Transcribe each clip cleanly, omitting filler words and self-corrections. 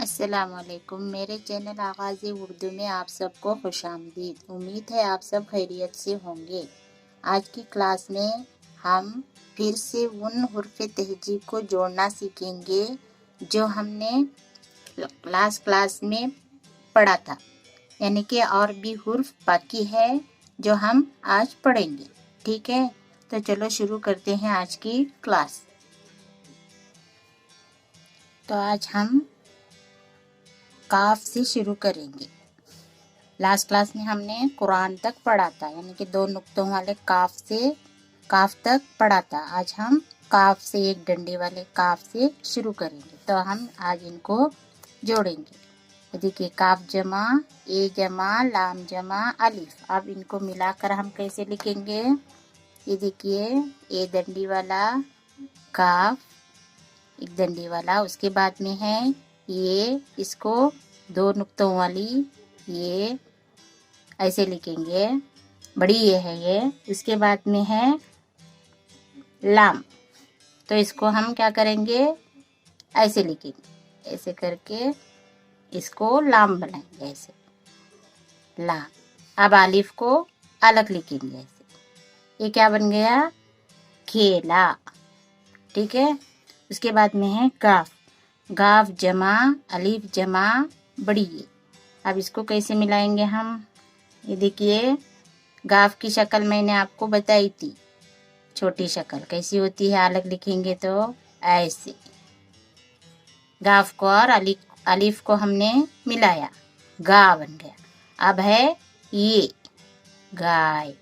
अस्सलामुअलैकुम। मेरे चैनल आगाज़ उर्दू में आप सबको खुशामदीद। उम्मीद है आप सब खैरियत से होंगे। आज की क्लास में हम फिर से उन हुर्फ तहजीब को जोड़ना सीखेंगे जो हमने क्लास में पढ़ा था, यानी कि और भी हुर्फ बाकी है जो हम आज पढ़ेंगे। ठीक है, तो चलो शुरू करते हैं आज की क्लास। तो आज हम काफ से शुरू करेंगे। लास्ट क्लास में हमने कुरान तक पढ़ा था, यानी कि 2 नुक्तों वाले काफ से काफ तक पढ़ा था। आज हम काफ से एक डंडे वाले काफ से शुरू करेंगे। तो हम आज इनको जोड़ेंगे। देखिए, काफ जमा ए जमा लाम जमा अलिफ। अब इनको मिलाकर हम कैसे लिखेंगे? ये देखिए, ए डंडी वाला काफ, एक डंडी वाला, उसके बाद में है ये, इसको 2 नुक्तों वाली ये ऐसे लिखेंगे, बड़ी ये है ये। उसके बाद में है लाम, तो इसको हम क्या करेंगे? ऐसे लिखेंगे, ऐसे करके इसको लाम बनाएंगे, ऐसे लाम। अब आलिफ को अलग लिखेंगे ऐसे। ये क्या बन गया? खेला। ठीक है, उसके बाद में है गाफ, गाफ जमा अलिफ जमा बड़ी ये। अब इसको कैसे मिलाएंगे हम? ये देखिए, गाफ की शक्ल मैंने आपको बताई थी, छोटी शक्ल कैसी होती है, अलग लिखेंगे तो ऐसे। गाफ को और अलिफ को हमने मिलाया, गा बन गया। अब है ये गाय,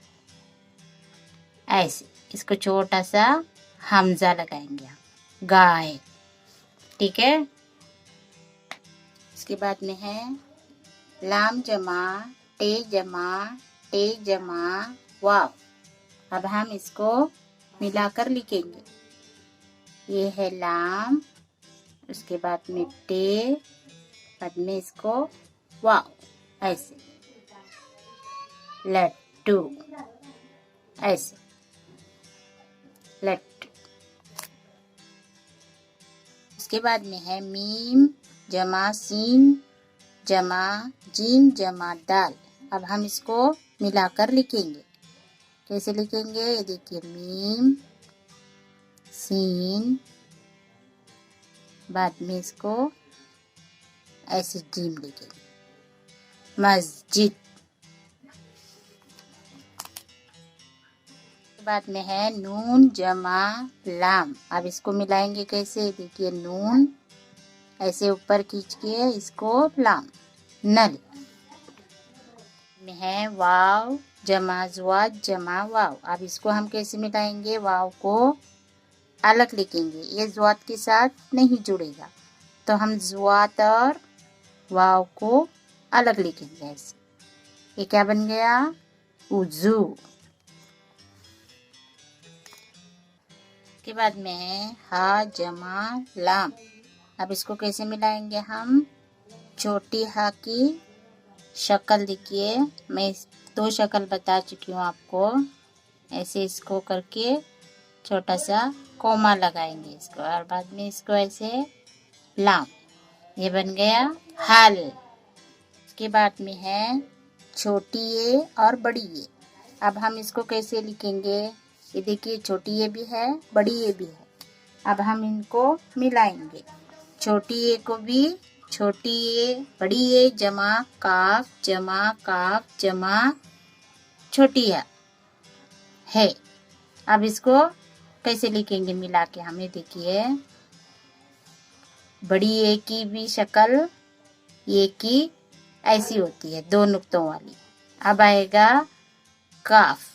ऐसे। इसको छोटा सा हमजा लगाएंगे हम, गाय। ठीक है, इसके बाद में है लाम जमा टे जमा वाव। अब हम इसको मिलाकर लिखेंगे। ये है लाम, उसके बाद में टे, बाद में इसको वाव, ऐसे। लट्टू, ऐसे लट्टू। उसके बाद में है मीम जमा सीन जमा जीम जमा दाल। अब हम इसको मिलाकर लिखेंगे। कैसे लिखेंगे? ये देखिए, मीम सीन, बाद में इसको ऐसे जीम लिखेंगे, मस्जिद। बाद में है नून जमा लाम। अब इसको मिलाएंगे कैसे? देखिए, नून ऐसे ऊपर खींच के इसको लाम, नल। में है वाव जमा ज़्वाद जमा वाव। अब इसको हम कैसे मिलाएंगे? वाव को अलग लिखेंगे, ये ज़्वाद के साथ नहीं जुड़ेगा, तो हम ज़्वाद और वाव को अलग लिखेंगे ऐसे। ये क्या बन गया? उजू। के बाद में है हा जमा लाम। अब इसको कैसे मिलाएंगे हम? छोटी हा की शक्ल देखिए, मैं 2 शक्ल बता चुकी हूँ आपको। ऐसे इसको करके छोटा सा कोमा लगाएंगे इसको, और बाद में इसको ऐसे लाम, ये बन गया हाल। इसके बाद में है छोटी ये और बड़ी ये। अब हम इसको कैसे लिखेंगे? ये देखिए, छोटी ये भी है, बड़ी ये भी है। अब हम इनको मिलाएंगे। छोटी ये को भी छोटी ये बड़ी ये जमा काफ जमा छोटी है। अब इसको कैसे लिखेंगे मिला के? हमें देखिए, बड़ी ये की भी शक्ल ये की ऐसी होती है, 2 नुक्तों वाली। अब आएगा काफ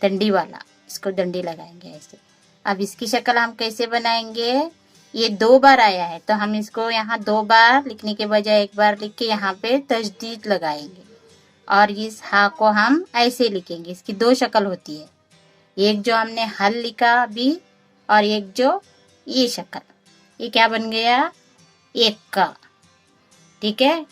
डंडी वाला, इसको डंडी लगाएंगे ऐसे। अब इसकी शक्ल हम कैसे बनाएंगे? ये 2 बार आया है, तो हम इसको यहाँ 2 बार लिखने के बजाय 1 बार लिख के यहाँ पे तजदीद लगाएंगे, और इस हा को हम ऐसे लिखेंगे। इसकी 2 शक्ल होती है, एक जो हमने हल लिखा अभी, और एक जो ये शक्ल। ये क्या बन गया? एक का। ठीक है,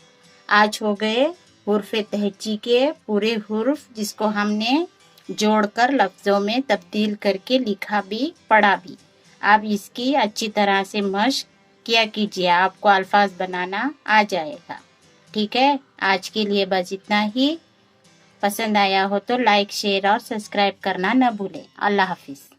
आज हो गए हुर्फ तहजी के पूरे हुर्फ, जिसको हमने जोड़कर लफ्ज़ों में तब्दील करके लिखा भी पढ़ा भी। अब इसकी अच्छी तरह से मश्क किया कीजिए, आपको अल्फाज बनाना आ जाएगा। ठीक है, आज के लिए बस इतना ही। पसंद आया हो तो लाइक, शेयर और सब्सक्राइब करना न भूलें। अल्लाह हाफिज़।